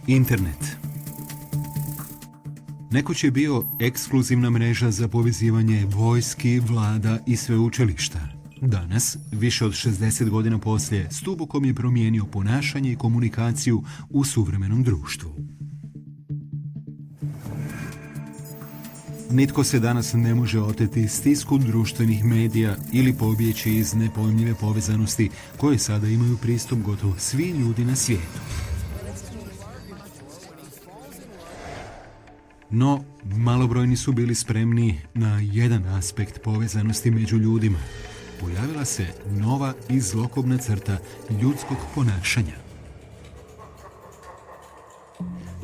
Internet. Nekoć je bio ekskluzivna mreža za povezivanje vojski, vlada i sveučilišta. Danas, više od 60 godina poslije, stubokom je promijenio ponašanje i komunikaciju u suvremenom društvu. Nitko se danas ne može oteti stisku društvenih medija ili pobjeći iz nepojmljive povezanosti koje sada imaju pristup gotovo svi ljudi na svijetu. No, malobrojni su bili spremni na jedan aspekt povezanosti među ljudima. Pojavila se nova i zlokobna crta ljudskog ponašanja.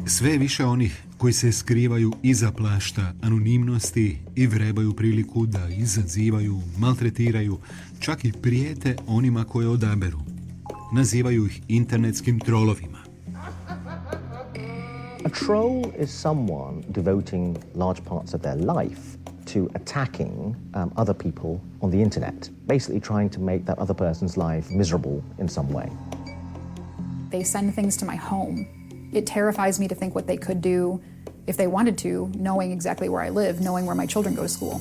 Sve je više onih koji se skrivaju iza plašta anonimnosti i vrebaju priliku da izazivaju, maltretiraju, čak i prijete onima koje odaberu. Nazivaju ih internetskim trolovima. A troll is someone devoting large parts of their life to attacking other people on the internet, basically trying to make that other person's life miserable in some way. They send things to my home. It terrifies me to think what they could do if they wanted to, knowing exactly where I live, knowing where my children go to school.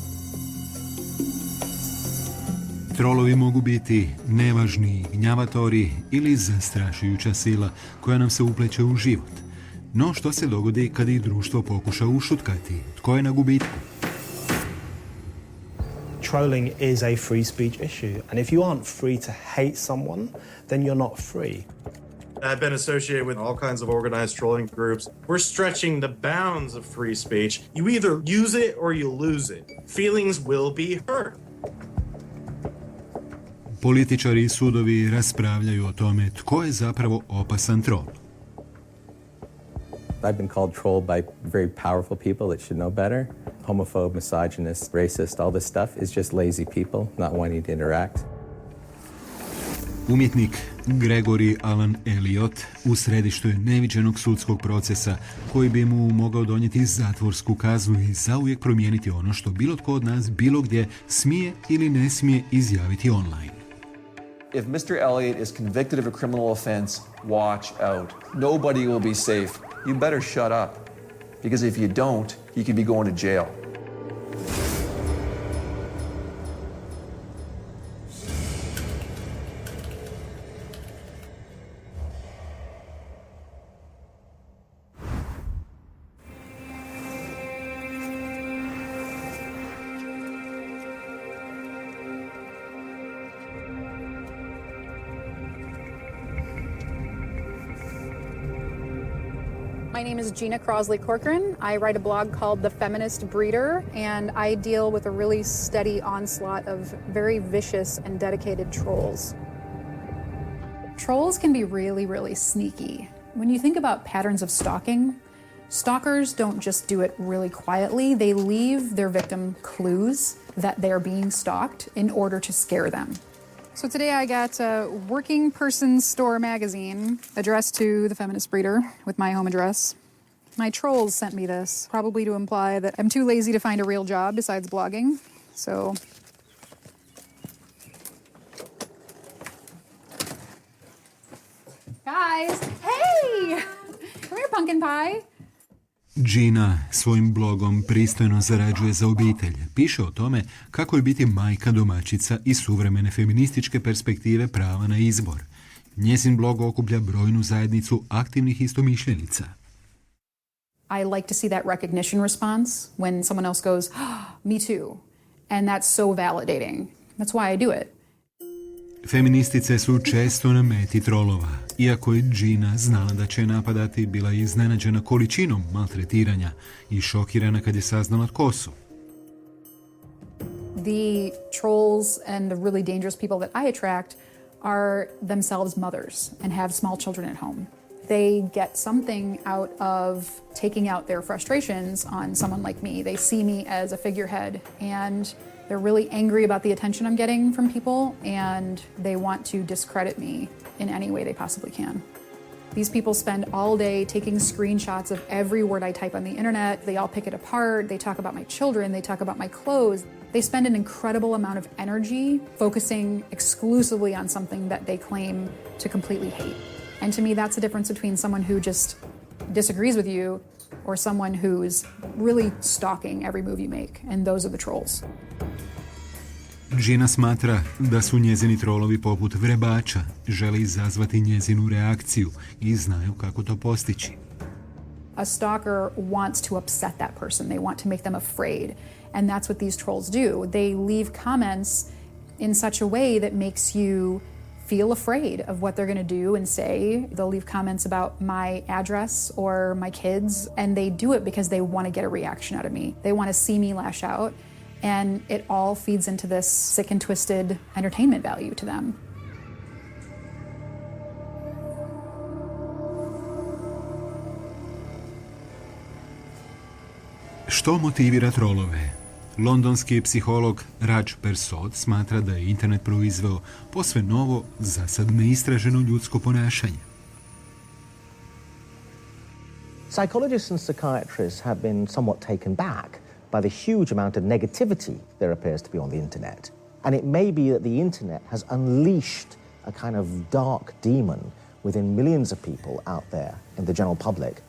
Trolovi mogu biti nevažni gnjavatori ili zastrašujuća sila koja nam se upleće u život. No što se dogodi kad ih društvo pokuša ušutkati? Tko je na gubitku? Trolling is a free speech issue, and if you aren't free to hate someone, then you're not free. I've been associated with all kinds of organized trolling groups. We're stretching the bounds of free speech. You either use it or you lose it. Feelings will be hurt. Političari i sudovi raspravljaju o tome tko je zapravo opasan trol. I've been called troll by very powerful people that should know better. Homophobe, misogynist, racist, all this stuff is just lazy people not wanting to interact. Umjetnik Gregory Alan Elliot u središtu je neviđenog sudskog procesa koji bi mu mogao donijeti zatvorsku kaznu i zauvijek promijeniti ono što bilo tko od nas bilo gdje smije ili ne smije izjaviti online. If Mr. Elliot is convicted of a criminal offense, watch out. Nobody will be safe. You better shut up. Because if you don't, you could be going to jail. My name is Gina Crosley-Corcoran. I write a blog called The Feminist Breeder, and I deal with a really steady onslaught of very vicious and dedicated trolls. Trolls can be really, really sneaky. When you think about patterns of stalking, stalkers don't just do it really quietly. They leave their victim clues that they're being stalked in order to scare them. So today I got a Working Person's Store magazine addressed to the Feminist Breeder with my home address. My trolls sent me this, probably to imply that I'm too lazy to find a real job besides blogging. So guys, hey! Come here, pumpkin pie. Gina svojim blogom pristojno zarađuje za obitelj. Piše o tome kako je biti majka domaćica iz suvremene feminističke perspektive prava na izbor. Njezin blog okuplja brojnu zajednicu aktivnih istomišljenica. I like to see that recognition response when someone else goes, oh, me too. And that's so validating. That's why I do it. Feministice su često na meti trolova. Iako je Gina znala da će napadati, bila je iznenađena količinom maltretiranja i šokirana kad je saznala tko su. The trolls and the really dangerous people that I attract are themselves mothers and have small children at home. They get something out of taking out their frustrations on someone like me. They see me as a figurehead, and they're really angry about the attention I'm getting from people, and they want to discredit me in any way they possibly can. These people spend all day taking screenshots of every word I type on the internet. They all pick it apart. They talk about my children. They talk about my clothes. They spend an incredible amount of energy focusing exclusively on something that they claim to completely hate. And to me, that's the difference between someone who just disagrees with you or someone who's really stalking every move you make, and those are the trolls. Gina smatra da su njezini trolovi poput vrebača, žele izazvati njezinu reakciju i znaju kako to postići. A stalker wants to upset that person. They want to make them afraid. And that's what these trolls do. They leave comments in such a way that makes you feel afraid of what they're going to do and say. They'll leave comments about my address or my kids, and they do it because they want to get a reaction out of me. They want to see me lash out, and it all feeds into this sick and twisted entertainment value to them. Što motivira trolove? Londonski psiholog Raj Persod smatra da je internet proizveo posve novo, zasad neistraženo ljudsko ponašanje. Psychologists and psychiatrists have been somewhat taken back by the huge amount of negativity there appears to be on the internet. And it may be that the internet has unleashed a kind of dark demon within millions of people out there in the general public.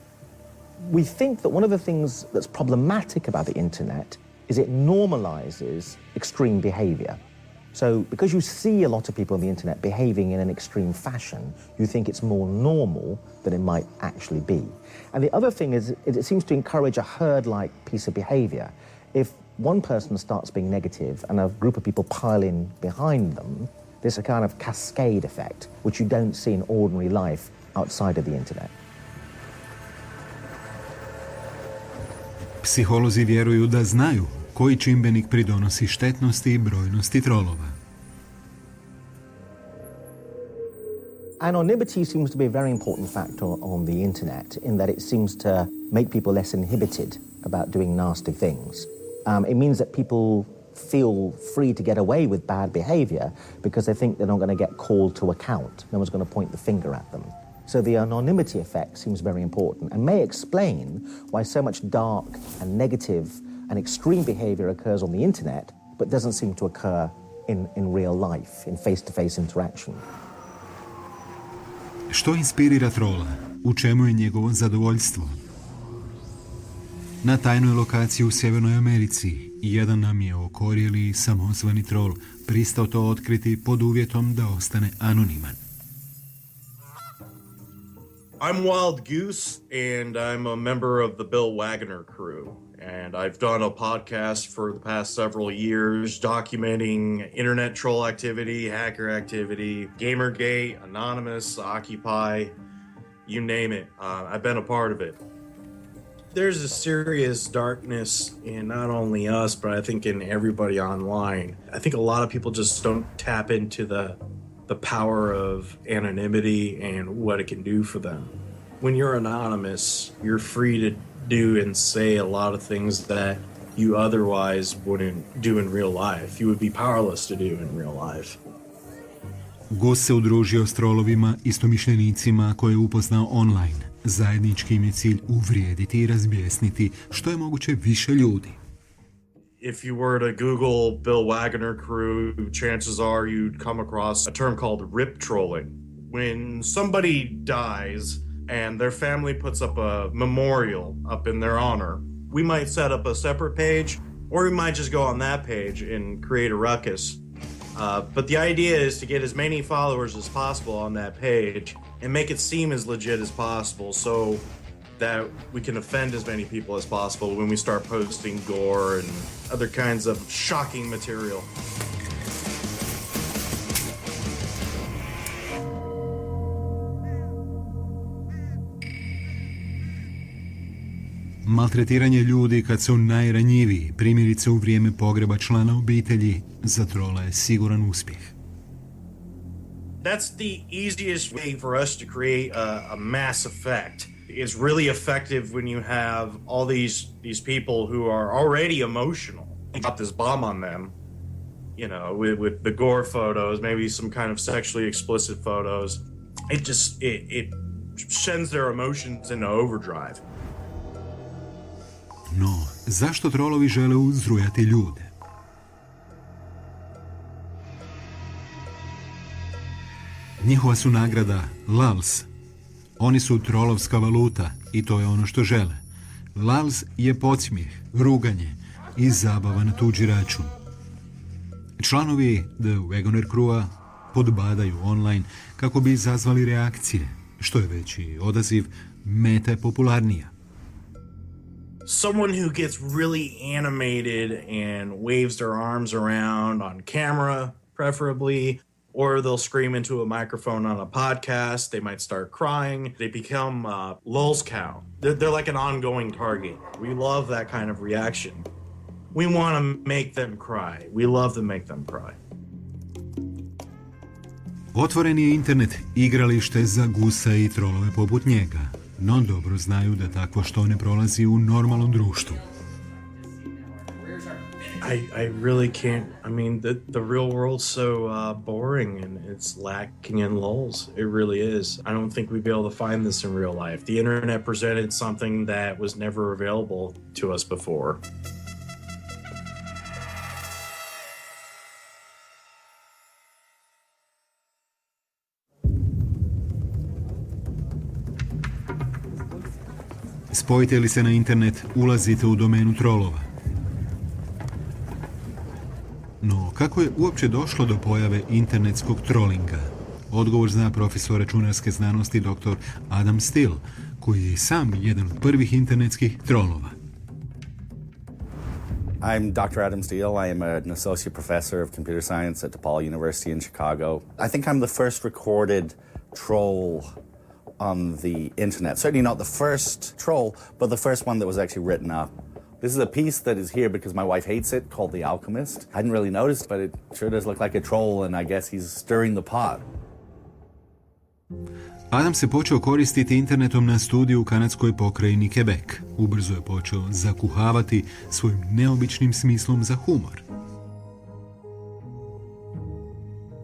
We think that one of the things that's problematic about the internet is it normalizes extreme behavior. So because you see a lot of people on the internet behaving in an extreme fashion, you think it's more normal than it might actually be. And the other thing is it seems to encourage a herd-like piece of behavior. If one person starts being negative and a group of people pile in behind them, there's a kind of cascade effect, which you don't see in ordinary life outside of the internet. Psiholozi vjeruju da znaju koji čimbenik pridonosi štetnosti i brojnosti trolova. Anonymity seems to be a very important factor on the internet in that it seems to make people less inhibited about doing nasty things. It means that people feel free to get away with bad behavior because they think they're not going to get called to account. No one's going to point the finger at them. So the anonymity effect seems very important and may explain why so much dark and negative and extreme behavior occurs on the internet but doesn't seem to occur in real life, in face-to-face interaction. Što inspirira trola? U čemu je njegovo zadovoljstvo? Na tajnoj lokaciji u Sjevernoj Americi jedan nam je okorjeli samozvani trol pristao to otkriti pod uvjetom da ostane anoniman. I'm Wild Goose, and I'm a member of the Bill Wagner crew. And I've done a podcast for the past several years documenting internet troll activity, hacker activity, Gamergate, Anonymous, Occupy, you name it. I've been a part of it. There's a serious darkness in not only us, but I think in everybody online. I think a lot of people just don't tap into the power of anonymity and what it can do for them. When you're anonymous, you're free to do and say a lot of things that you otherwise wouldn't do in real life. You would be powerless to do in real life. Gus se udružio s trolovima istomišljenicima koje je upoznao online. Zajednički im je cilj uvrijediti i razbjesniti što je moguće više ljudi. If you were to Google Bill Wagner crew, chances are you'd come across a term called rip trolling. When somebody dies and their family puts up a memorial up in their honor, we might set up a separate page, or we might just go on that page and create a ruckus. But the idea is to get as many followers as possible on that page and make it seem as legit as possible so that we can offend as many people as possible when we start posting gore and other kinds of shocking material. Maltretiranje ljudi kad su najranjiviji, primjerice u vrijeme pogreba člana obitelji, za trola je siguran uspjeh. That's the easiest way for us to create a mass effect. It's really effective when you have all these people who are already emotional. You got this bomb on them, you know, with the gore photos, maybe some kind of sexually explicit photos. It sends their emotions into overdrive. No, zašto trolovi žele uzrujati ljude? Njihova su nagrada lals, Oni su trolovska valuta i to je ono što žele. Lals je podsmijeh, ruganje i zabava na tuđi račun. Članovi The Wagoner Crewa podbadaju online kako bi izazvali reakcije. Što je veći odaziv, meta je popularnija. Someone who gets really animated and waves their arms around on camera, preferably, or they'll scream into a microphone on a podcast. They might start crying. They become lulz cow. They're like an ongoing target. We love that kind of reaction. We want to make them cry. We love to make them cry. Otvoren je internet igralište za gusa i trolove poput njega, no dobro znaju da takvo što ne prolazi u normalnom društvu. I really can't. I mean, the real world's so boring and it's lacking in lulz. It really is. I don't think we'd be able to find this in real life. The internet presented something that was never available to us before. Spojite li se na internet, ulazite u domenu trolova. No, kako je uopće došlo do pojave internetskog trollinga? Odgovor zna profesor računarske znanosti dr. Adam Still, koji je sam jedan od prvih internetskih trolova. I'm Dr. Adam Steele. I am an associate professor of computer science at DePaul University in Chicago. I think I'm the first recorded troll on the internet. Certainly not the first troll, but the first one that was actually written up. This is a piece that is here because my wife hates it, called The Alchemist. I hadn't really noticed, but it sure does look like a troll, and I guess he's stirring the pot. Adam se počeo koristiti internetom na studiju u kanadskoj pokrajini Quebec. Ubrzo je počeo zakuhavati svojim neobičnim smislom za humor.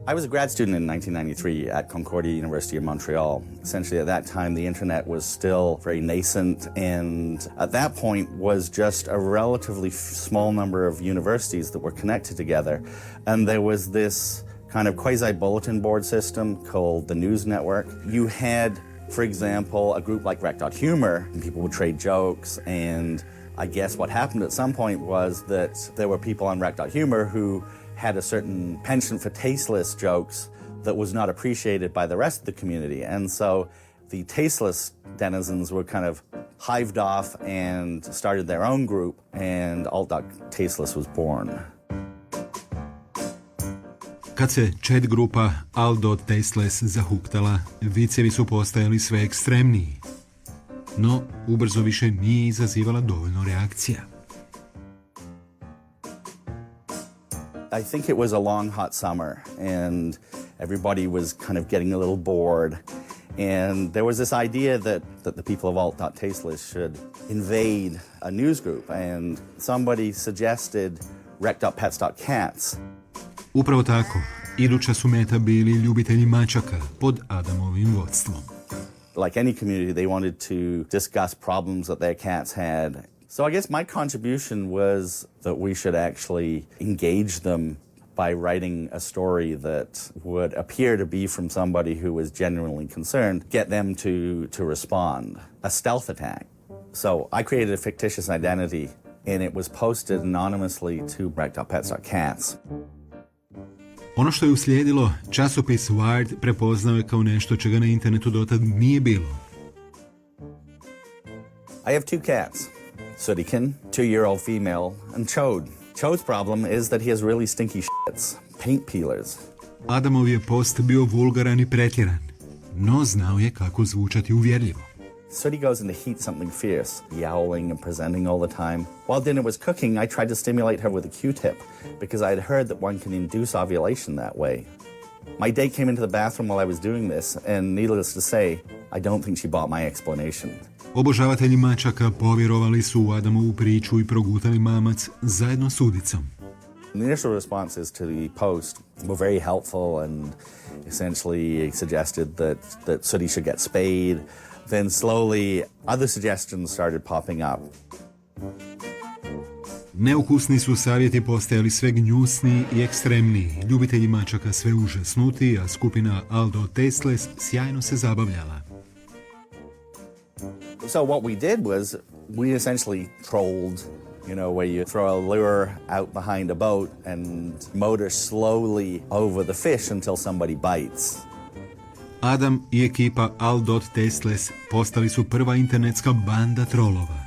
I was a grad student in 1993 at Concordia University in Montreal. Essentially, at that time, the internet was still very nascent, and at that point was just a relatively small number of universities that were connected together. And there was this kind of quasi-bulletin board system called the News Network. You had, for example, a group like Rec.Humor, and people would trade jokes, and I guess what happened at some point was that there were people on Rec.Humor who had a certain penchant for tasteless jokes that was not appreciated by the rest of the community. And so the tasteless denizens were kind of hived off and started their own group, and alt.tasteless was born. Kad se chat grupa alt.tasteless zahuktala, vicevi su postajali sve ekstremniji. No, ubrzo više nije izazivala dovoljno reakcija. I think it was a long, hot summer, and everybody was kind of getting a little bored. And there was this idea that the people of alt.tasteless should invade a news group, and somebody suggested rec.pets.cats. Upravo tako, iduća su meta bili ljubitelji mačaka pod Adamovim vodstvom. Like any community, they wanted to discuss problems that their cats had. So I guess my contribution was that we should actually engage them by writing a story that would appear to be from somebody who was genuinely concerned, get them to respond. A stealth attack. So I created a fictitious identity, and it was posted anonymously to rec.pets.cats. Ono što je uslijedilo, časopis Wired prepoznao je kao nešto čega na internetu dotad nije bilo. I have two cats. Sootykin, 2-year-old female, and Chode. Chode's problem is that he has really stinky shits, paint peelers. Adamov je post bio vulgaran i pretjeran, no znao je kako zvučati uvjerljivo. Sooty goes in to heat something fierce, yowling and presenting all the time. While dinner was cooking, I tried to stimulate her with a Q-tip because I had heard that one can induce ovulation that way. My date came into the bathroom while I was doing this, and needless to say, I don't think she bought my explanation. Obožavatelji mačaka povjerovali su u Adamovu priču i progutali mamac zajedno s udicom. The initial responses to the post were very helpful and essentially suggested that Sooty should get spayed. Then slowly, other suggestions started popping up. Neukusni su savjeti postajali sve gnjusniji i ekstremniji, ljubitelji mačaka sve užasnutiji, a skupina alt.tasteless sjajno se zabavljala. So what we did was we essentially trolled, where you throw a lure out behind a boat and motor slowly over the fish until somebody bites. Adam i ekipa Aldot Tesles postali su prva internetska banda trolova.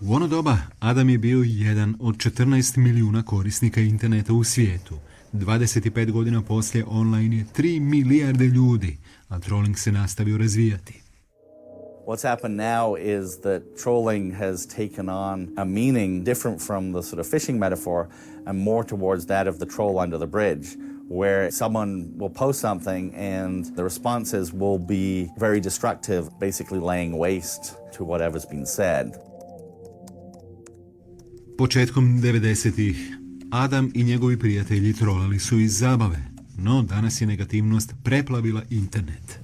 U ono doba Adam je bio jedan od 14 milijuna korisnika interneta u svijetu. 25 godina poslije online je 3 milijarde ljudi, a trolling se nastavio razvijati. What's happened now is that trolling has taken on a meaning different from the sort of fishing metaphor and more towards that of the troll under the bridge, where someone will post something and the responses will be very destructive, basically laying waste to whatever's been said. Početkom 90-ih Adam i njegovi prijatelji trolali su iz zabave, no danas je negativnost preplavila internet.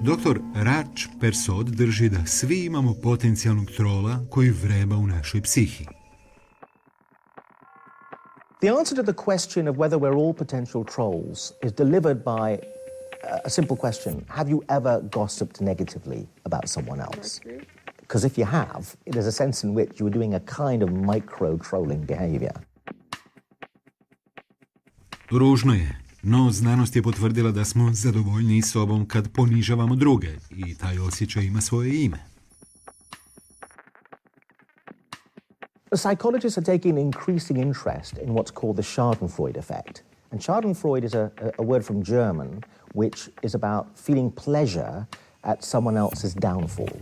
Dr. Rač Persod drži da svi imamo potencijalnog trola koji vreba u našoj psihi. The answer to the question of whether we're all potential trolls is delivered by a simple question. Have you ever gossiped negatively about someone else? Because if you have, there's a sense in which you're doing a kind of micro-trolling behavior. Ružno je, no znanost je potvrdila da smo zadovoljni sobom kad ponižavamo druge i taj osjećaj ima svoje ime. Psychologists are taking increasing interest in what's called the Schadenfreude effect. And Schadenfreude is a word from German which is about feeling pleasure at someone else's downfall.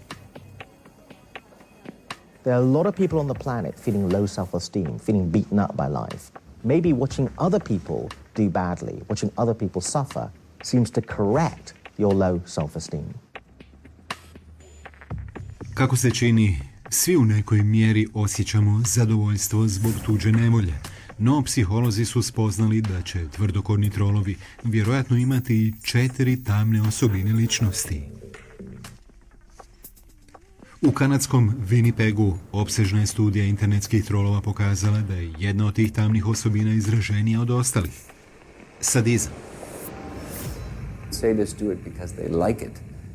There are a lot of people on the planet feeling low self-esteem, feeling beaten up by life. Maybe watching other people do badly, watching other people suffer, seems to correct your low self-esteem. Kako se čini, svi u nekoj mjeri osjećamo zadovoljstvo zbog tuđe nevolje, no psiholozi su spoznali da će tvrdokorni trolovi vjerojatno imati 4 tamne osobine ličnosti. U kanadskom Winnipegu opsežna je studija internetskih trolova pokazala da je jedna od tih tamnih osobina izraženija od ostalih. Sadizam. Sadists do it because they like it.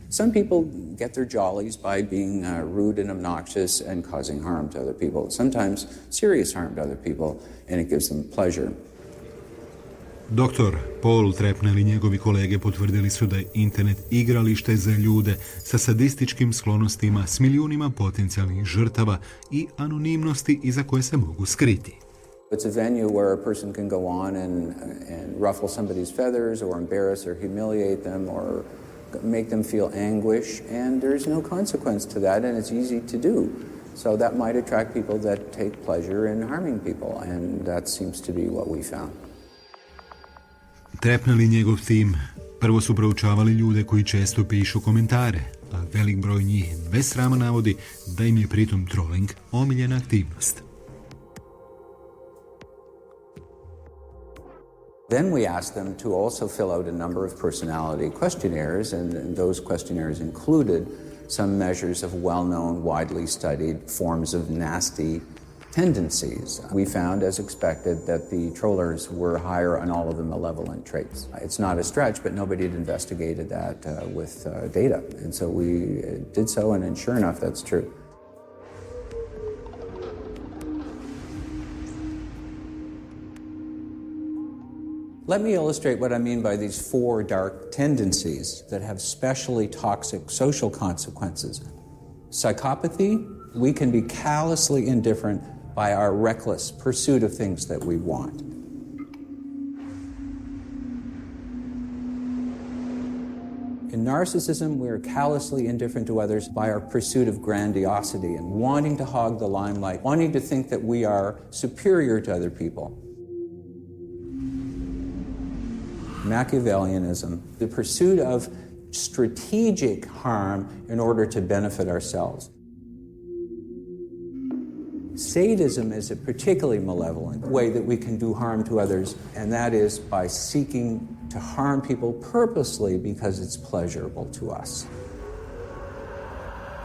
Some people get their jollies by being rude and obnoxious and causing harm to other people. Sometimes serious harm to other people, and it gives them pleasure. Dr. Paul Trepnell i njegovi kolege potvrdili su da je internet igralište za ljude sa sadističkim sklonostima s milijunima potencijalnih žrtava i anonimnosti iza koje se mogu skriti. It's a venue where a person can go on and ruffle somebody's feathers or embarrass or humiliate them or make them feel anguish, and there's no consequence to that, and it's easy to do. So that might attract people that take pleasure in harming people, and that seems to be what we found. Trepnell i njegov tim prvo su proučavali ljude koji često pišu komentare, a velik broj njih bez srama navodi da im je pritom trolling omiljena aktivnost. Then we asked them to also fill out a number of personality questionnaires, and those questionnaires included some measures of well-known, widely studied forms of nasty tendencies. We found, as expected, that the trollers were higher on all of the malevolent traits. It's not a stretch, but nobody had investigated that with data. And so we did so, and sure enough, that's true. Let me illustrate what I mean by these 4 dark tendencies that have especially toxic social consequences. Psychopathy, we can be callously indifferent by our reckless pursuit of things that we want. In narcissism, we are callously indifferent to others by our pursuit of grandiosity and wanting to hog the limelight, wanting to think that we are superior to other people. Machiavellianism, the pursuit of strategic harm in order to benefit ourselves. Sadism is a particularly malevolent way that we can do harm to others, and that is by seeking to harm people purposely because it's pleasurable to us.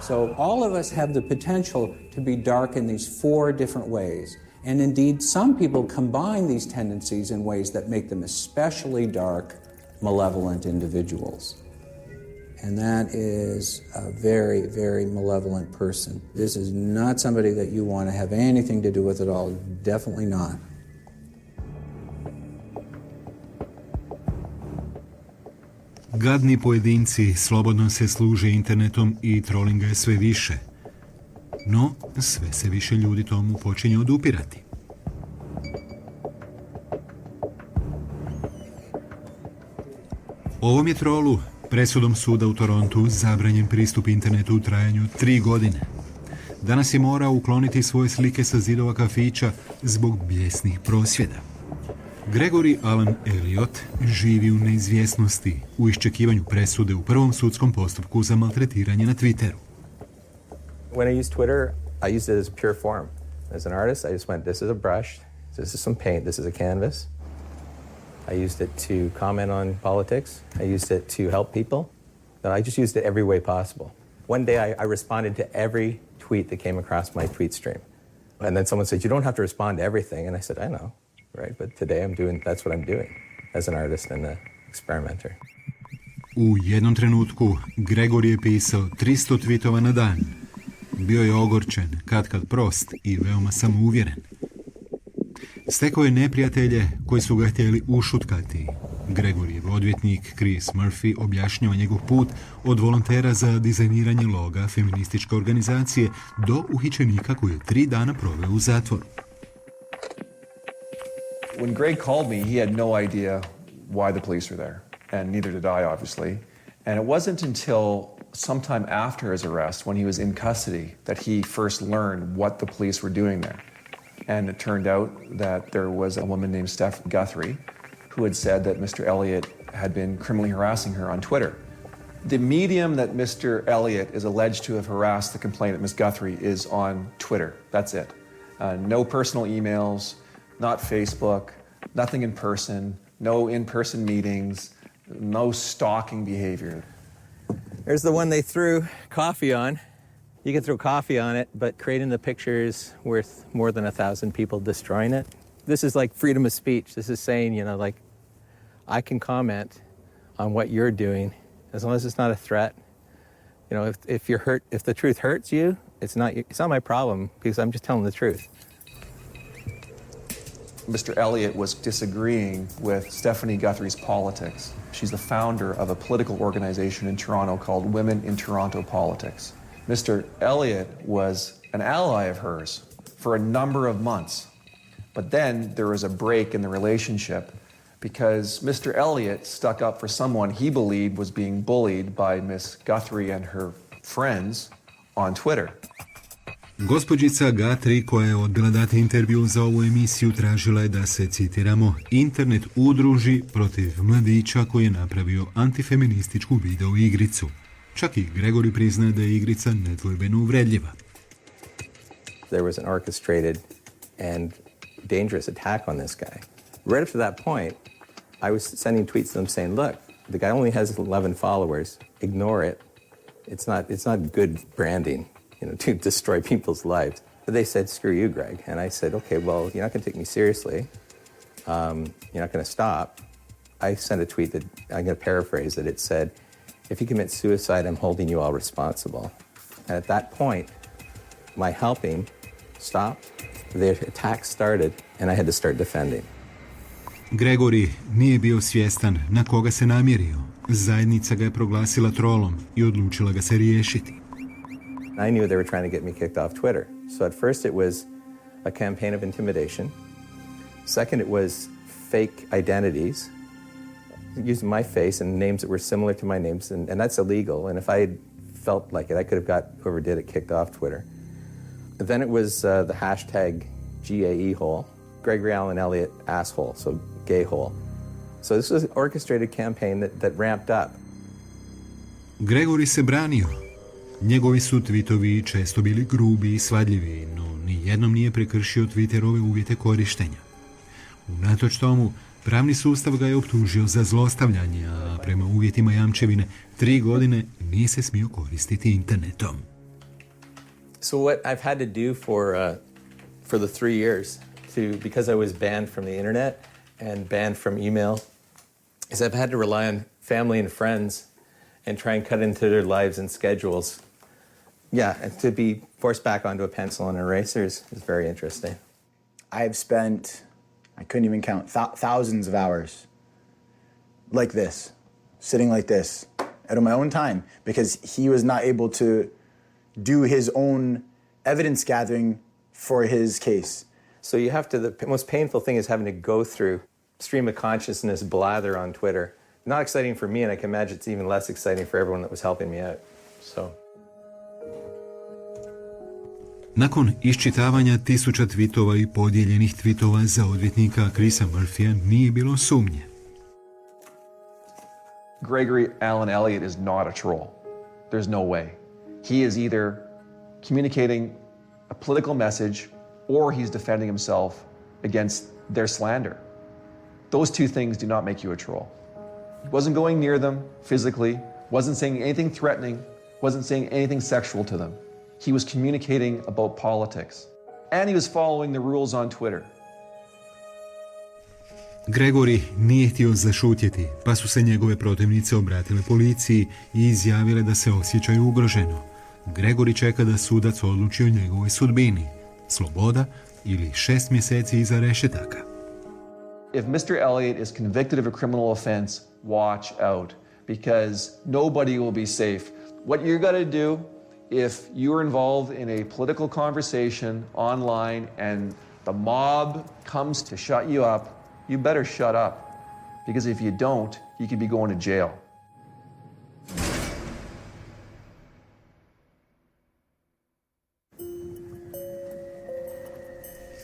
So all of us have the potential to be dark in these 4 different ways. And indeed, some people combine these tendencies in ways that make them especially dark, malevolent individuals. And that is a very, very malevolent person. This is not somebody that you want to have anything to do with at all. Definitely not. Gadni pojedinci slobodno se služe internetom i trollinga je sve više. No, sve se više ljudi tomu počinje odupirati. Ovom je trolu presudom suda u Torontu zabranjen pristup internetu u trajanju 3 godine. Danas je morao ukloniti svoje slike sa zidova kafića zbog bijesnih prosvjeda. Gregory Alan Elliot živi u neizvjesnosti u iščekivanju presude u prvom sudskom postupku za maltretiranje na Twitteru. When I use Twitter, I use it as pure form. As an artist, I just went, this is a brush, this is some paint, this is a canvas. I used it to comment on politics. I used it to help people. I just used it every way possible. One day I responded to every tweet that came across my tweet stream. And then someone said, you don't have to respond to everything. And I said, I know, right? But today that's what I'm doing as an artist and an experimenter. U jednom trenutku Gregory je pisao 300 tweetova na dan. Bio je ogorčen, katkad prost i veoma samouvjeren. Stekao je neprijatelje koji su ga htjeli ušutkati. Gregoryjev odvjetnik Chris Murphy objašnjava njegov put od volontera za dizajniranje loga feminističke organizacije do uhićenika koji je 3 dana proveo u zatvoru. When Greg called me, he had no idea why the police were there, and neither did I, obviously. And it wasn't until sometime after his arrest, when he was in custody, that he first learned what the police were doing there. And it turned out that there was a woman named Steph Guthrie who had said that Mr. Elliott had been criminally harassing her on Twitter. The medium that Mr. Elliott is alleged to have harassed the complainant, Ms. Guthrie, is on Twitter. That's it. No personal emails, not Facebook, nothing in person, no in-person meetings, no stalking behavior. There's the one they threw coffee on. You can throw coffee on it, but creating the pictures worth more than 1,000 people destroying it. This is like freedom of speech. This is saying, like, I can comment on what you're doing as long as it's not a threat. If you're hurt, if the truth hurts you, it's not my problem because I'm just telling the truth. Mr. Elliott was disagreeing with Stephanie Guthrie's politics. She's the founder of a political organization in Toronto called Women in Toronto Politics. Mr. Elliott was an ally of hers for a number of months. But then there was a break in the relationship because Mr. Elliott stuck up for someone he believed was being bullied by Miss Guthrie and her friends on Twitter. Gospođica Guthrie, koja je odbila dati intervju za ovu emisiju, tražila je da se, citiramo, internet udruži protiv mladića koji je napravio antifeminističku video igricu. Čak i Gregory priznaje da je igrica nedvojbeno uvredljiva. There was an orchestrated and dangerous attack on this guy. Right up to that point, I was sending tweets to them saying, look, the guy only has 11 followers. Ignore it. It's not good branding, to destroy people's lives. But they said, screw you, Greg. And I said, okay, well, you're not going to take me seriously. You're not going to stop. I sent a tweet that, I'm going to paraphrase it. It said, if you commit suicide, I'm holding you all responsible. And at that point, my helping stopped, the attack started, and I had to start defending. Gregory nije bio svjestan na koga se namjerio. Zajednica ga je proglasila trolom i odlučila ga se riješiti. I knew they were trying to get me kicked off Twitter. So at first it was a campaign of intimidation. Second, it was fake identities, using my face and names that were similar to my names, and that's illegal. And if I had felt like it, I could have got whoever did it kicked off Twitter. Then it was the hashtag GAE hole, Gregory Alan Elliott asshole, so gay hole. So this was an orchestrated campaign that ramped up. Gregory se branio. Njegovi su tweetovi često bili grubi i svadljivi, no nijednom nije prekršio Twitterove uvjete korištenja. Unatoč tomu, pravni sustav ga je optužio za zlostavljanje, a prema uvjetima jamčevine 3 godine nije se smio koristiti internetom. So what I've had to do for the 3 years, because I was banned from the internet and banned from email, is I've had to rely on family and friends and try and cut into their lives and schedules. Yeah, and to be forced back onto a pencil and erasers is very interesting. I have spent, I couldn't even count, thousands of hours like this, sitting like this, out of my own time, because he was not able to do his own evidence gathering for his case. So you have to, the most painful thing is having to go through stream of consciousness blather on Twitter. Not exciting for me, and I can imagine it's even less exciting for everyone that was helping me out. So. Nakon iščitavanja tisuća tvitova i podijeljenih tvitova za odvjetnika Chrisa Murphyja nije bilo sumnje. Gregory Alan Elliott is not a troll. There's no way. He is either communicating a political message or he's defending himself against their slander. Those two things do not make you a troll. He wasn't going near them physically, wasn't saying anything threatening, wasn't saying anything sexual to them. He was communicating about politics. And he was following the rules on Twitter. Gregory nije htio zašutjeti, pa su se njegove protivnice obratile policiji i izjavile da se osjećaju ugroženo. Gregory čeka da sudac odluči o njegovoj sudbini. Sloboda ili 6 mjeseci iza rešetaka. If Mr. Elliott is convicted of a criminal offense, watch out, because nobody will be safe. What you're going to do if you're involved in a political conversation online and the mob comes to shut you up, you better shut up, because if you don't, you could be going to jail.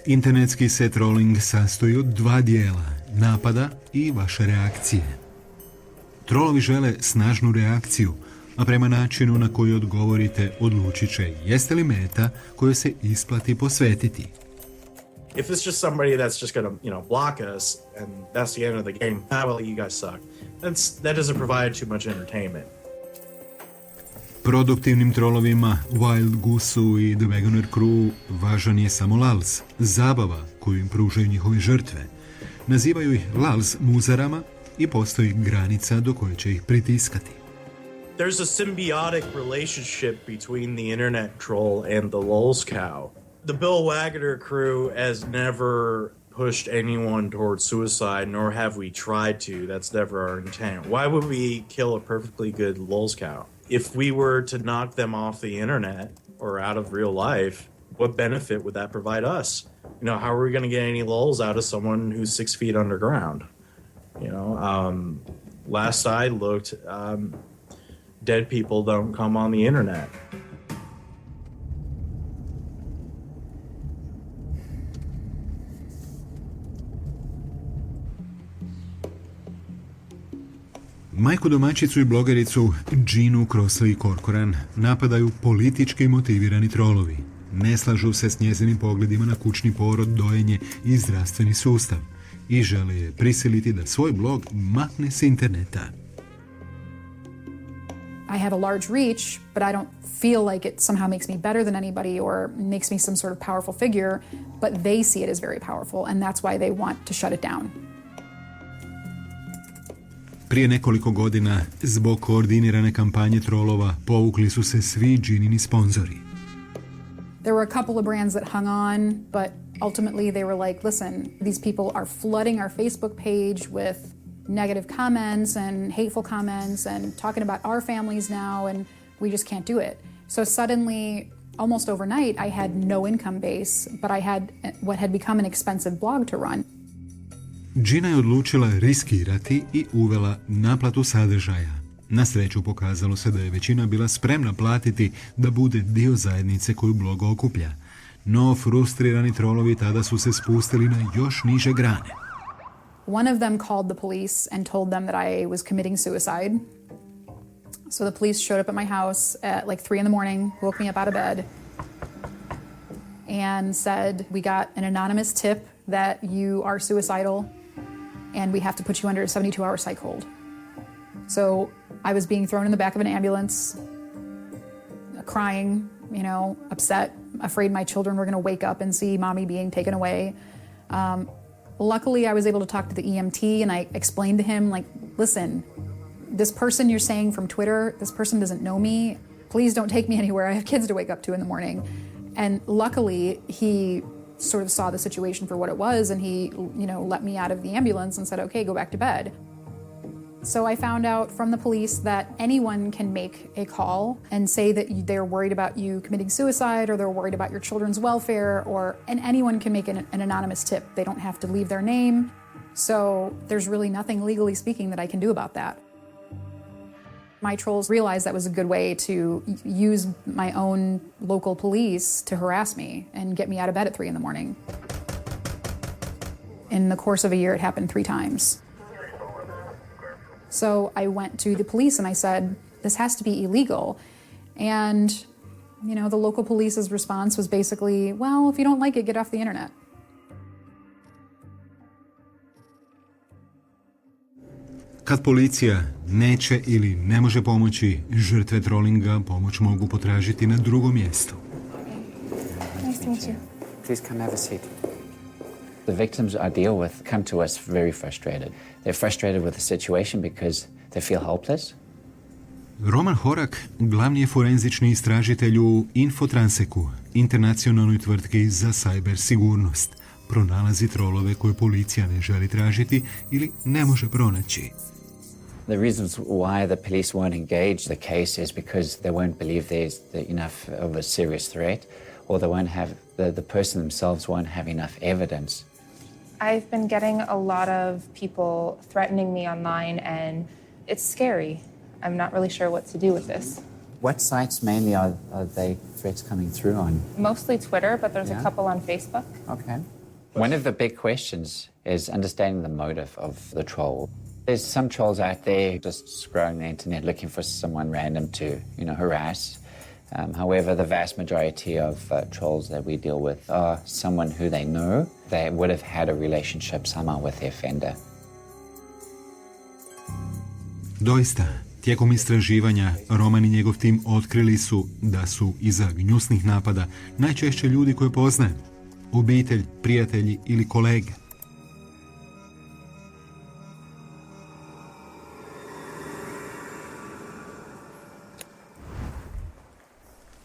Internetski se trolling sastoji od 2 dijela, napada i vaše reakcije. Trolovi žele snažnu reakciju, a prema načinu na koji odgovorite odlučit će jeste li meta kojoj se isplati posvetiti. If it's just somebody that's just going to, block us and that's the end of the game, well, you guys suck. That doesn't provide too much entertainment. Produktivnim trolovima Wild Gooseu i The Wagoner Crew važan je samo lals, zabava koju im pružaju njihove žrtve. Nazivaju ih lals muzarama i postoji granica do koje će ih pritiskati. There's a symbiotic relationship between the internet troll and the lulz cow. The Bill Wagoner crew has never pushed anyone towards suicide, nor have we tried to. That's never our intent. Why would we kill a perfectly good lulz cow? If we were to knock them off the internet or out of real life, what benefit would that provide us? How are we going to get any lulz out of someone who's 6 feet underground? Last I looked, dead people don't come on the internet. Majku domaćicu i blogericu Ginu Crossley Corcoran napadaju politički motivirani trolovi. Ne slažu se s njezinim pogledima na kućni porod, dojenje i zdravstveni sustav i žele je prisiliti da svoj blog makne s interneta. I have a large reach, but I don't feel like it somehow makes me better than anybody or makes me some sort of powerful figure, but they see it as very powerful, and that's why they want to shut it down. Prije nekoliko godina, zbog koordinirane kampanje trolova, povukli su se svi Ginini sponzori. There were a couple of brands that hung on, but ultimately they were like, listen, these people are flooding our Facebook page with negative comments and hateful comments and talking about our families now, and we just can't do it. So suddenly, almost overnight, I had no income base, but I had what had become an expensive blog to run. Gina je odlučila riskirati i uvela naplatu sadržaja. Na sreću pokazalo se da je većina bila spremna platiti da bude dio zajednice koju blog okuplja. No frustrirani trolovi tada su se spustili na još niže grane. One of them called the police and told them that I was committing suicide. So the police showed up at my house at like 3 a.m, woke me up out of bed, and said, we got an anonymous tip that you are suicidal and we have to put you under a 72-hour psych hold. So I was being thrown in the back of an ambulance, crying, upset, afraid my children were going to wake up and see mommy being taken away. Luckily, I was able to talk to the EMT, and I explained to him, listen, this person you're saying from Twitter, this person doesn't know me. Please don't take me anywhere. I have kids to wake up to in the morning. And luckily, he sort of saw the situation for what it was, and he, let me out of the ambulance and said, okay, go back to bed. So I found out from the police that anyone can make a call and say that they're worried about you committing suicide, or they're worried about your children's welfare, and anyone can make an anonymous tip. They don't have to leave their name. So there's really nothing legally speaking that I can do about that. My trolls realized that was a good way to use my own local police to harass me and get me out of bed at 3 a.m. In the course of a year, it happened 3 times. So I went to the police and I said, this has to be illegal. And, the local police's response was basically, well, if you don't like it, get off the internet. Kad policija neće ili ne može pomoći, žrtve trollinga pomoć mogu potražiti na drugom mjestu. Nice to meet you. Please come have a seat. The victims I deal with come to us very frustrated. They're frustrated with the situation because they feel helpless. Roman Horak glavni je forenzični istražitelj u Infotranseku, internacionalnoj tvrtki za cyber sigurnost. Pronalazi trolove koje policija ne želi tražiti ili ne može pronaći. The reasons why the police won't engage the case is because they won't believe there's enough of a serious threat, or they won't have the person themselves won't have enough evidence. I've been getting a lot of people threatening me online, and it's scary. I'm not really sure what to do with this. What sites mainly are they threats coming through on? Mostly Twitter, but there's a couple on Facebook. Okay. One of the big questions is understanding the motive of the troll. There's some trolls out there just scrolling the internet looking for someone random to, harass. However, the vast majority of trolls that we deal with are someone who they know. They would have had a relationship somehow with the offender. Doista, tijekom istraživanja, Roman i njegov tim otkrili su da su iza gnjusnih napada najčešće ljudi koje poznajem. Obitelj, prijatelji ili kolege.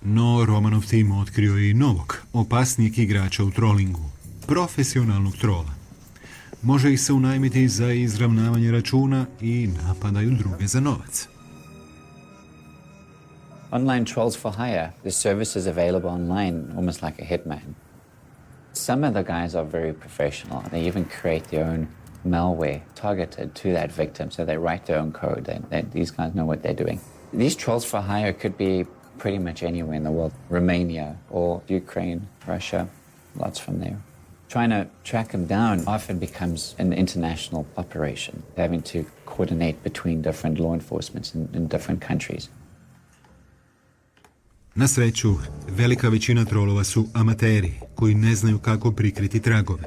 No, Romanov tim otkrio je i novog, opasnijeg igrača u trollingu, profesionalnog trola. Može ih se unajmiti za izravnavanje računa i napadaju druge za novac. Online trolls for hire. The service is available online, almost like a hitman. Some of the guys are very professional. They even create their own malware targeted to that victim, so they write their own code. These guys know what they're doing. These trolls for hire could be pretty much anywhere in the world. Romania or Ukraine, Russia, lots from there. Trying to track them down often becomes an international operation, having to coordinate between different law enforcements in different countries. Na sreću, velika većina trolova su amateri koji ne znaju kako prikriti tragove.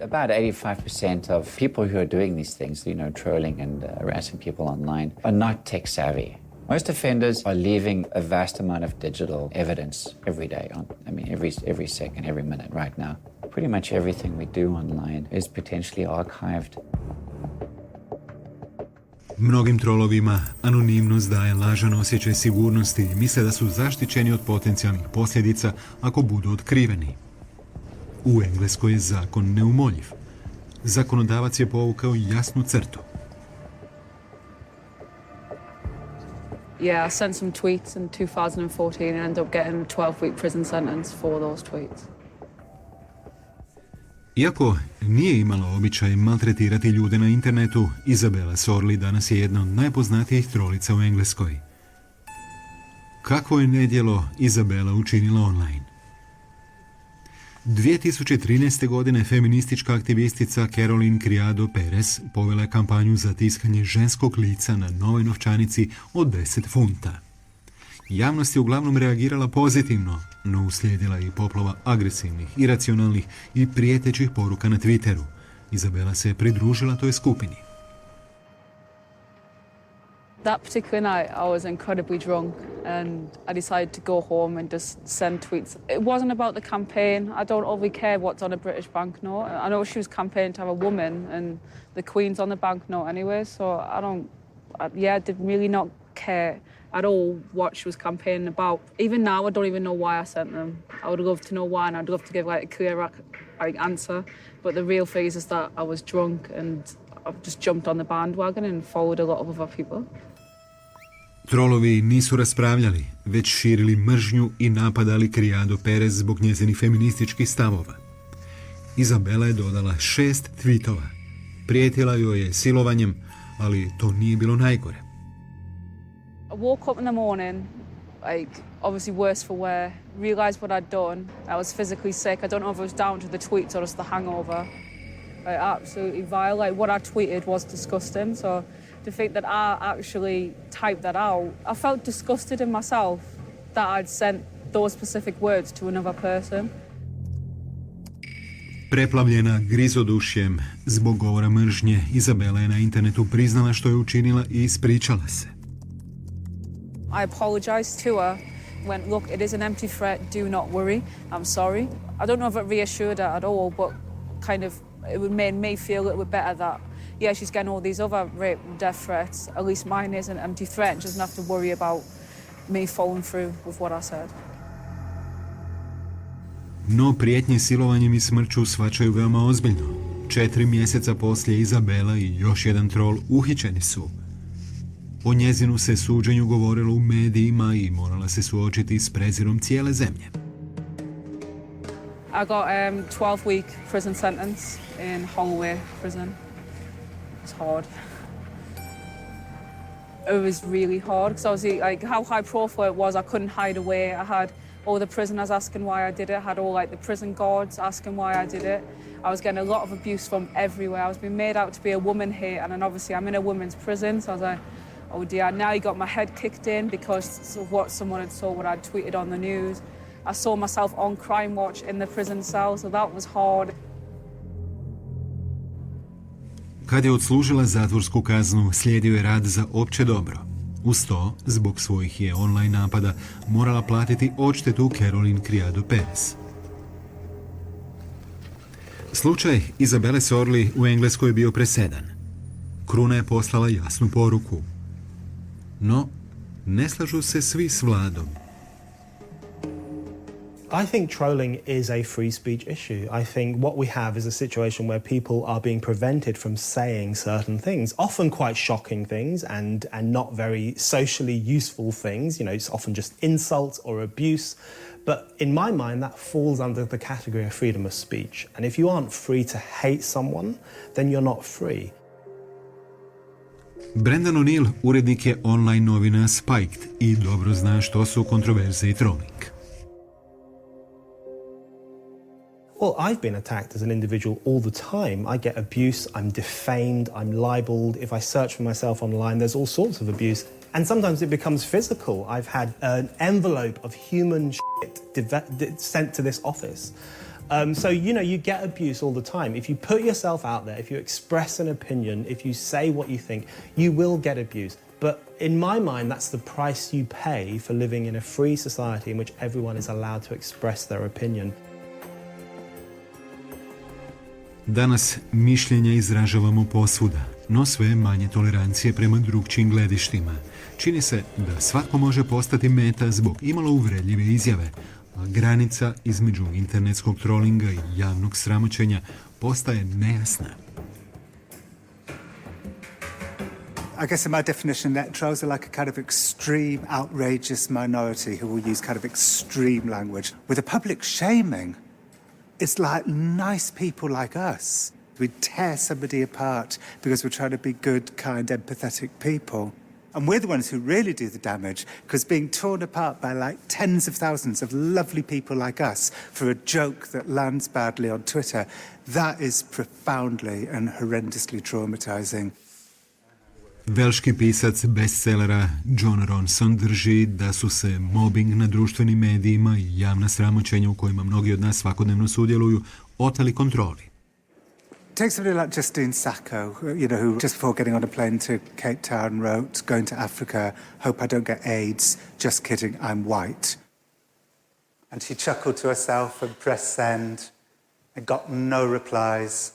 About 85% of people who are doing these things, trolling and harassing people online, are not tech savvy. Most offenders are leaving a vast amount of digital evidence every day, every second, every minute right now. Pretty much everything we do online is potentially archived. Mnogim trolovima anonimnost daje lažan osjećaj sigurnosti i misle da su zaštićeni od potencijalnih posljedica ako budu otkriveni. U Engleskoj je zakon neumoljiv. Zakonodavac je povukao jasnu crtu. Yeah, I sent some tweets in 2014 and ended up getting a 12-week prison sentence for those tweets. Iako nije imala običaj maltretirati ljude na internetu, Izabela Sorli danas je jedna od najpoznatijih trolica u Engleskoj. Kakvo je nedjelo Izabela učinila online? 2013. godine feministička aktivistica Caroline Criado Perez povela je kampanju za tiskanje ženskog lica na novoj novčanici od 10 funta. Javnost je uglavnom reagirala pozitivno, no uslijedila je i poplava agresivnih, iracionalnih i prijetećih poruka na Twitteru. Izabela se je pridružila toj skupini. That particular night, I was incredibly drunk and I decided to go home and just send tweets. It wasn't about the campaign. I don't overly care what's on a British banknote. I know she was campaigning to have a woman and the Queen's on the banknote anyway, so I did really not care at all what she was campaigning about. Even now, I don't even know why I sent them. I would love to know why, and I'd love to give like a clear answer. But the real thing is that I was drunk and I've just jumped on the bandwagon and followed a lot of other people. Trolovi nisu raspravljali, već širili mržnju i napadali Criado Perez zbog njezinih feminističkih stavova. Izabela je dodala 6 tweetova. Prijetila joj je silovanjem, ali to nije bilo najgore. I woke up in the morning, like, obviously worse for wear, realised what I'd done. I was physically sick. I don't know if it was down to the tweets or just the hangover. Like, absolutely vile. Like, what I tweeted was disgusting, so to think that I actually typed that out, I felt disgusted in myself that I'd sent those specific words to another person. Preplavljena grizodušjem zbog govora mržnje, Izabela je na internetu priznala što je učinila i ispričala se. I apologized to her, went, look, it is an empty threat, do not worry, I'm sorry. I don't know if it reassured her at all, but kind of it would made me feel a little bit better that, yeah, she's getting all these other rape and death threats, at least mine is an empty threat, and she doesn't have to worry about me following through with what I said. No prijetnje silovanjem i smrću shvaćaju veoma ozbiljno. 4 mjeseca poslije Izabela i još jedan trol uhićeni su. O njezinu se suđenju govorilo u medijima i morala se suočiti s prezirom cijele zemlje. I got 12-week prison sentence in Holloway prison. It's hard. It was really hard because obviously, like, how high profile it was, I couldn't hide away. I had all the prisoners asking why I did it. I had all like the prison guards asking why I did it. I was getting a lot of abuse from everywhere. I was being made out to be a woman here, and then obviously I'm in a women's prison, so I was like, oh dear, now you got my head kicked in because of what someone had saw, what I'd tweeted on the news. I saw myself on Crime Watch in the prison cell, so that was hard. Kad je odslužila zatvorsku kaznu, slijedio je rad za opće dobro. Uz to, zbog svojih je online napada, morala platiti odštetu Caroline Criado Perez. Slučaj Izabele Sorli u Engleskoj je bio presedan. Kruna je poslala jasnu poruku. No, ne slažu se svi s vladom. I think trolling is a free speech issue. I think what we have is a situation where people are being prevented from saying certain things, often quite shocking things and not very socially useful things. You know, it's often just insults or abuse. But in my mind, that falls under the category of freedom of speech. And if you aren't free to hate someone, then you're not free. Brendan O'Neill urednik je online novina Spiked i dobro zna što su kontroverze i trolling. Well, I've been attacked as an individual all the time. I get abuse, I'm defamed, I'm libeled. If I search for myself online, there's all sorts of abuse. And sometimes it becomes physical. I've had an envelope of human shit sent to this office. So, you know, you get abuse all the time. If you put yourself out there, if you express an opinion, if you say what you think, you will get abuse. But in my mind, that's the price you pay for living in a free society in which everyone is allowed to express their opinion. Danas mišljenja izražavamo posvuda, no sve manje tolerancije prema drugčijim gledištima. Čini se da svatko može postati meta zbog imalo uvredljive izjave, a granica između internetskog trolinga i javnog sramoćenja postaje nejasna. I guess in my definition, net trolls are like a kind of extreme, outrageous minority who will use kind of extreme language. With a public shaming, it's like nice people like us. We tear somebody apart because we're trying to be good, kind, empathetic people. And we're the ones who really do the damage, because being torn apart by like tens of thousands of lovely people like us for a joke that lands badly on Twitter, that is profoundly and horrendously traumatizing. Velški pisac bestsellera John Ronson drži da su se mobbing na društvenim medijima i javna sramoćenja u kojima mnogi od nas svakodnevno sudjeluju oteli kontroli. Take somebody like Justine Sacco, who just before getting on a plane to Cape Town wrote, "Going to Africa, hope I don't get AIDS, just kidding, I'm white." And she chuckled to herself and pressed send and got no replies.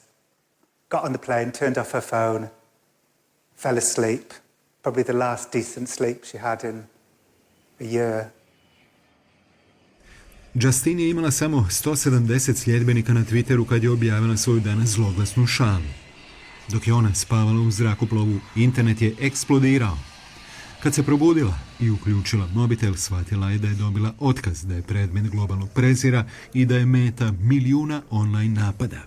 Got on the plane, turned off her phone, fell asleep. Probably the last decent sleep she had in a year. Justine je imala samo 170 sljedbenika na Twitteru kad je objavila svoju danas zloglasnu šalu. Dok je ona spavala u zrakoplovu, internet je eksplodirao. Kad se probudila i uključila mobitel, shvatila je da je dobila otkaz, da je predmet globalnog prezira i da je meta milijuna online napada.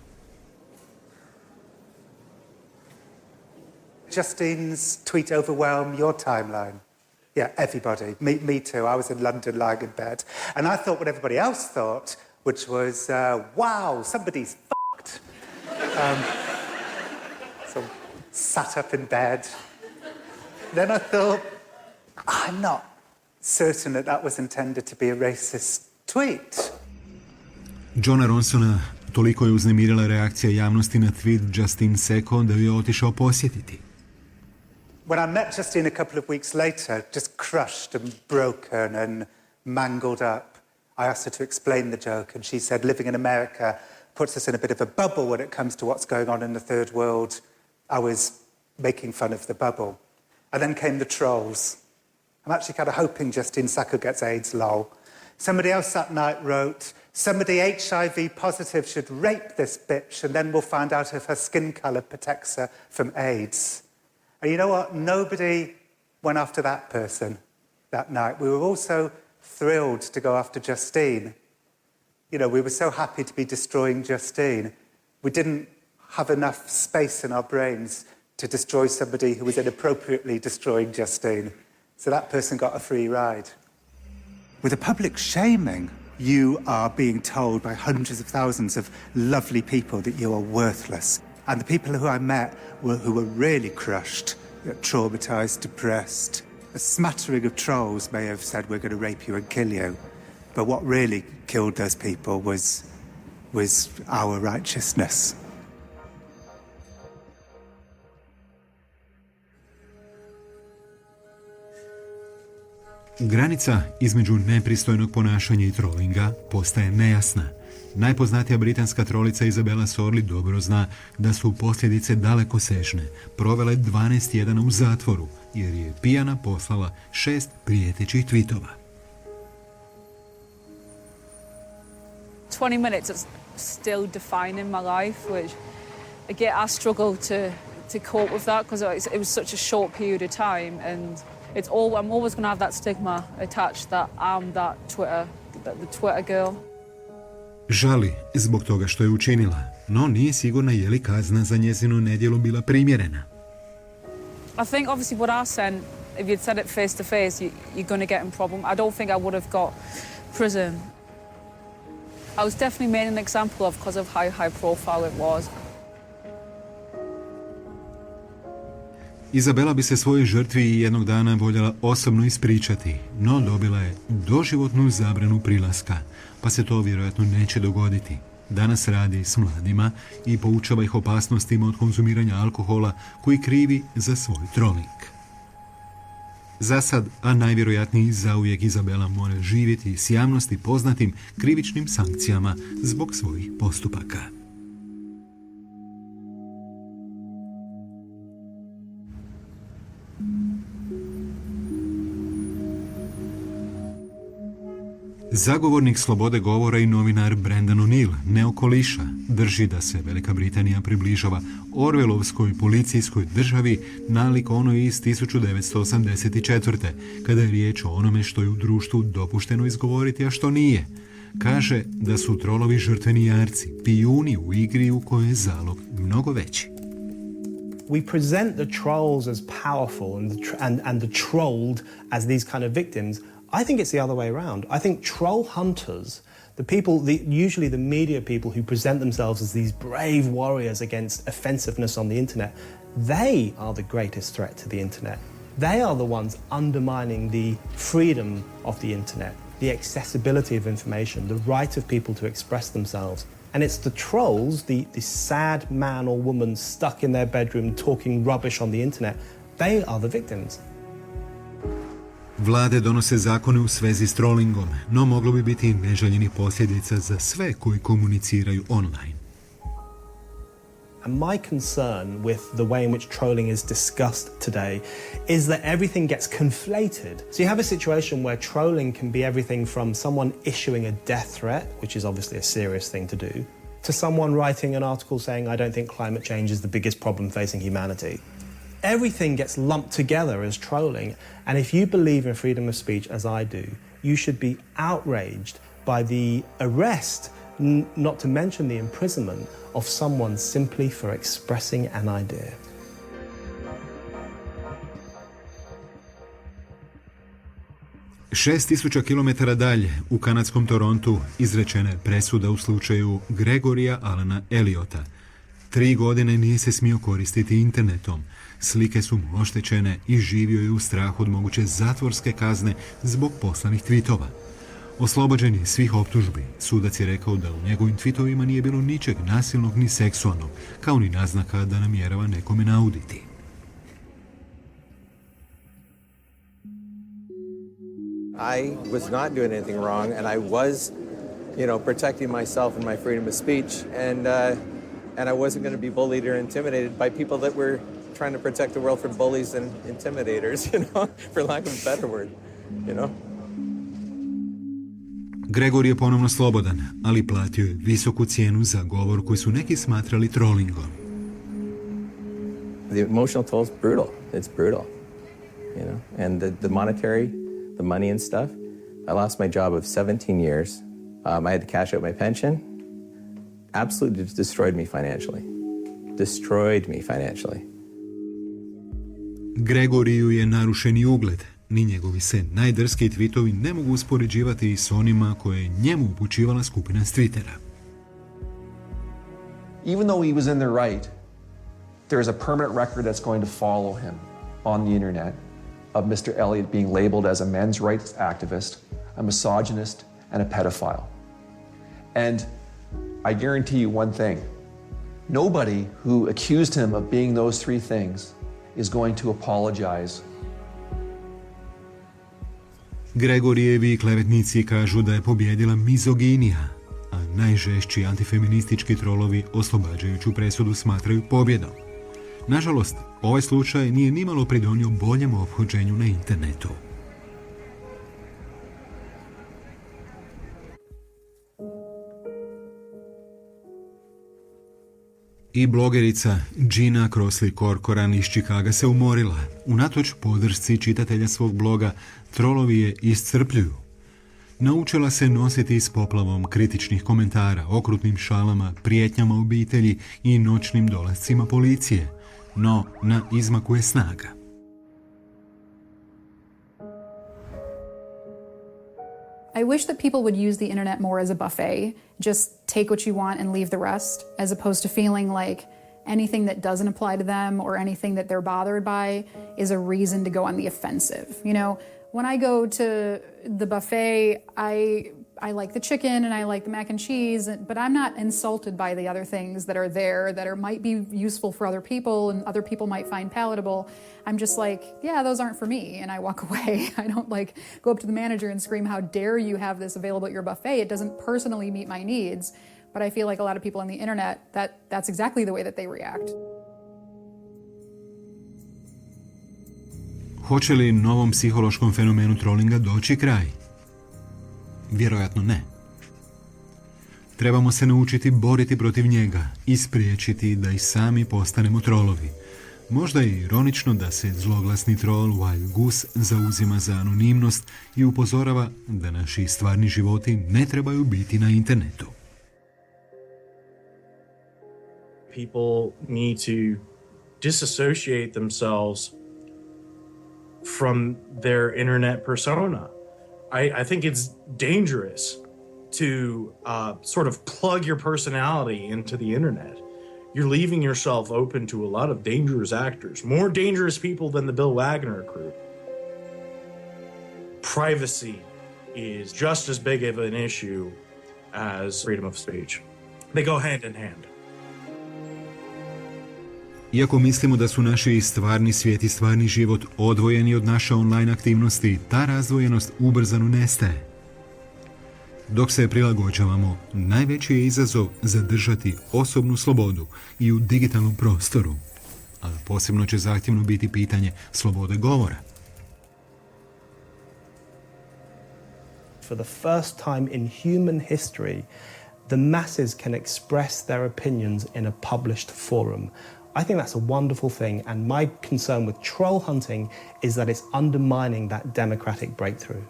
Justine's tweet overwhelmed your timeline. Yeah, everybody. Me too. I was in London lying in bed. And I thought what everybody else thought, which was, wow, somebody's fucked. So sat up in bed. Then I thought, I'm not certain that was intended to be a racist tweet. Johna Ronsona toliko je uznemirila reakcija javnosti na tweet Justine Sacco da ju je otišao posjetiti. When I met Justine a couple of weeks later, just crushed and broken and mangled up, I asked her to explain the joke, and she said living in America puts us in a bit of a bubble when it comes to what's going on in the third world. I was making fun of the bubble. And then came the trolls. I'm actually kind of hoping Justine Sacco gets AIDS, lol. Somebody else that night wrote, somebody HIV positive should rape this bitch, and then we'll find out if her skin colour protects her from AIDS. And you know what? Nobody went after that person that night. We were also thrilled to go after Justine. We were so happy to be destroying Justine. We didn't have enough space in our brains to destroy somebody who was inappropriately destroying Justine. So that person got a free ride. With a public shaming, you are being told by hundreds of thousands of lovely people that you are worthless. And the people who I met who were really crushed, traumatized, depressed. A smattering of trolls may have said, we're going to rape you and kill you. But what really killed those people was our righteousness. Granica između nepristojnog ponašanja i trollinga postaje nejasna. Najpoznatija britanska trolica Izabela Sorli dobro zna da su posljedice dalekosežne. Provela je 12 tjedana u zatvoru jer je pijana poslala 6 prijetećih tweetova. 20 minutes is still defining my life, which again I struggle to cope with that because it was such a short period of time, and I'm always going to have that stigma attached that I'm the Twitter girl. Žali zbog toga što je učinila, no nije sigurna je li kazna za njezino nedjelo bila primjerena. I think obviously what I said, if you'd said it face to face, you're going to get in problem. I don't think I would have got prison. I was definitely made an example of because of how high profile it was. Izabela bi se svojoj žrtvi jednog dana voljela osobno ispričati, no dobila je doživotnu zabranu prilaska, pa se to vjerojatno neće dogoditi. Danas radi s mladima i poučava ih opasnostima od konzumiranja alkohola koji krivi za svoj trolling. Zasad, a najvjerojatniji zauvijek, Izabela mora živjeti s javnosti poznatim krivičnim sankcijama zbog svojih postupaka. Zagovornik slobode govora i novinar Brendan O'Neill ne okoliša, drži da se Velika Britanija približava orwelovskoj policijskoj državi nalik onoj iz 1984. kada je riječ o onome što je u društvu dopušteno izgovoriti, a što nije. Kaže da su trolovi žrtveni jarci, pijuni u igri u kojoj je zalog mnogo veći. We present the trolls as powerful and the trolled as these kind of victims. I think it's the other way around. I think troll hunters, usually the media people who present themselves as these brave warriors against offensiveness on the internet, they are the greatest threat to the internet. They are the ones undermining the freedom of the internet, the accessibility of information, the right of people to express themselves. And it's the trolls, the sad man or woman stuck in their bedroom talking rubbish on the internet, they are the victims. Vlade donose zakone u svezi s trollingom, no moglo bi biti neželjenih posljedica za sve koji komuniciraju online. And my concern with the way in which trolling is discussed today is that everything gets conflated. So you have a situation where trolling can be everything from someone issuing a death threat, which is obviously a serious thing to do, to someone writing an article saying, I don't think climate change is the biggest problem facing humanity. Everything gets lumped together as trolling, and if you believe in freedom of speech, as I do, you should be outraged by the arrest, not to mention the imprisonment, of someone simply for expressing an idea. 6.000 kilometara dalje, u kanadskom Torontu, izrečena je presuda u slučaju Gregorija Alana Eliota. 3 godine nije se smio koristiti internetom. Slike su mu oštećene i živio je u strahu od moguće zatvorske kazne zbog poslanih tvitova. Oslobođen je svih optužbi. Sudac je rekao da u njegovim twitovima nije bilo ničeg nasilnog ni seksualnog, kao ni naznaka da namjerava nekome nauditi. I was not doing anything wrong, and I was, protecting myself and my freedom of speech, and I wasn't going to be bullied or intimidated by people that were trying to protect the world from bullies and intimidators, for lack of a better word, Gregor je ponovno slobodan, ali platio je visoku cijenu za govor koji su neki smatrali trollingom. The emotional toll is brutal. It's brutal, and the monetary, the money and stuff. I lost my job of 17 years. I had to cash out my pension. Absolutely destroyed me financially. Gregoriju je narušen i ugled. Ni njegovi se najdrskiji tvitovi ne mogu uspoređivati i s onima koje je njemu upućivala skupina s Twittera. Even though he was in the right, there is a permanent record that's going to follow him on the internet of Mr. Elliot being labeled as a men's rights activist, a misogynist, and a pedophile. And I guarantee you one thing. Nobody who accused him of being those three things is going to apologize. Gregorijevi klevetnici kažu da je pobjedila mizoginija, a najžešći antifeministički trolovi oslobađajuću presudu smatraju pobjedom. Nažalost, ovaj slučaj nije nimalo pridonio boljem ophođenju na internetu. I blogerica Gina Crossley-Corcoran iz Chicaga se umorila. Unatoč podršci čitatelja svog bloga, trolovi je iscrpljuju. Naučila se nositi s poplavom kritičnih komentara, okrutnim šalama, prijetnjama obitelji i noćnim dolascima policije. No, na izmaku je snaga. I wish that people would use the internet more as a buffet. Just take what you want and leave the rest, as opposed to feeling like anything that doesn't apply to them or anything that they're bothered by is a reason to go on the offensive. When I go to the buffet, I like the chicken and I like the mac and cheese, but I'm not insulted by the other things that are there that might be useful for other people and other people might find palatable. I'm just like, yeah, those aren't for me, and I walk away. I don't go up to the manager and scream, how dare you have this available at your buffet? It doesn't personally meet my needs, but I feel like a lot of people on the internet, that's exactly the way that they react. Hoće li novom psihološkom fenomenu trollinga doći kraj? Vjerojatno ne. Trebamo se naučiti boriti protiv njega i spriječiti da i sami postanemo trolovi. Možda je ironično da se zloglasni trol Wild Goose zauzima za anonimnost i upozorava da naši stvarni životi ne trebaju biti na internetu. People need to disassociate themselves from their internet persona. I think it's dangerous to sort of plug your personality into the internet. You're leaving yourself open to a lot of dangerous actors, more dangerous people than the Bill Wagner crew. Privacy is just as big of an issue as freedom of speech. They go hand in hand. Iako mislimo da su naši stvarni svijet i stvarni život odvojeni od naše online aktivnosti, ta razdvojenost ubrzano nestaje. Dok se prilagođavamo, najveći je izazov zadržati osobnu slobodu i u digitalnom prostoru. A posebno će zahtjevno biti pitanje slobode govora. For the first time in human history, the masses can express their opinions in a published forum. I think that's a wonderful thing, and my concern with troll hunting is that it's undermining that democratic breakthrough.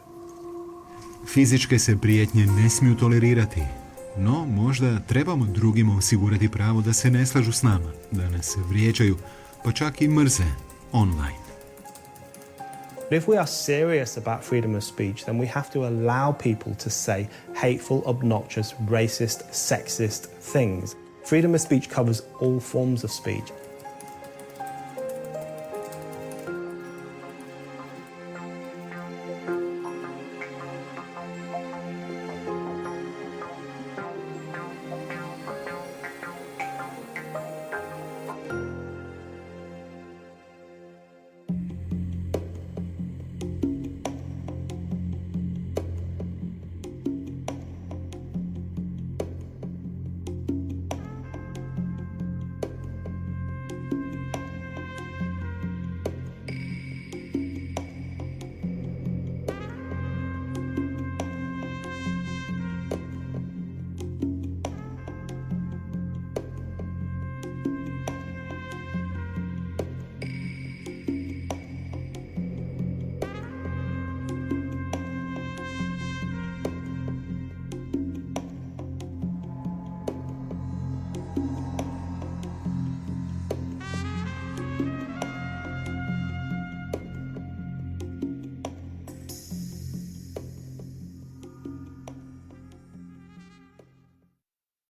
Fizičke se prijetnje ne smiju tolerirati, no možda trebamo drugima osigurati pravo da se ne slažu s nama, da nas se vrijeđaju, pa čak i mrze online. But if we are serious about freedom of speech, then we have to allow people to say hateful, obnoxious, racist, sexist things. Freedom of speech covers all forms of speech.